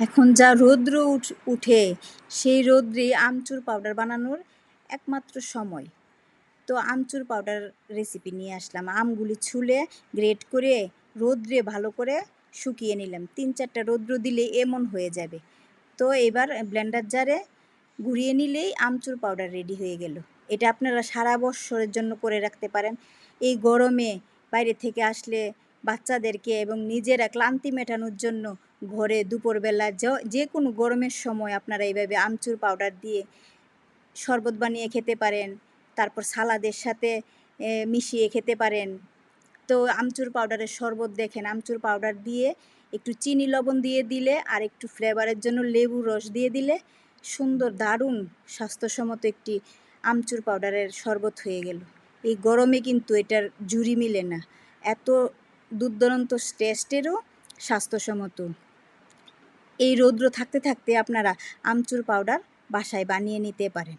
এখন যা রৌদ্র উঠে সেই রৌদ্রে আমচুর পাউডার বানানোর একমাত্র সময়। তো আমচুর পাউডার রেসিপি নিয়ে আসলাম। আমগুলি ছুলে গ্রেট করে রৌদ্রে ভালো করে শুকিয়ে নিলাম। 3-4টা রৌদ্র দিলে এমন হয়ে যাবে। তো এবার ব্লেন্ডার জারে ঘুরিয়ে নিলেই আমচুর পাউডার রেডি হয়ে গেল। এটা আপনারা সারা বছরের জন্য করে রাখতে পারেন। এই গরমে বাইরে থেকে আসলে বাচ্চাদেরকে এবং নিজেরা ক্লান্তি মেটানোর জন্য ঘরে দুপুরবেলা যে কোনো গরমের সময় আপনারা এইভাবে আমচুর পাউডার দিয়ে শরবত বানিয়ে খেতে পারেন। তারপর সালাদের সাথে মিশিয়ে খেতে পারেন। তো আমচুর পাউডারের শরবত দেখেন, আমচুর পাউডার দিয়ে একটু চিনি লবণ দিয়ে দিলে আর একটু ফ্লেভারের জন্য লেবুর রস দিয়ে দিলে সুন্দর দারুণ স্বাস্থ্যসম্মত একটি আমচুর পাউডারের শরবত হয়ে গেল। এই গরমে কিন্তু এটার জুড়ি মিলে না, এত দুর্দান্ত টেস্টেরও স্বাস্থ্যসম্মত। এই রৌদ্র থাকতে থাকতে আপনারা আমচুর পাউডার বাসায় বানিয়ে নিতে পারেন।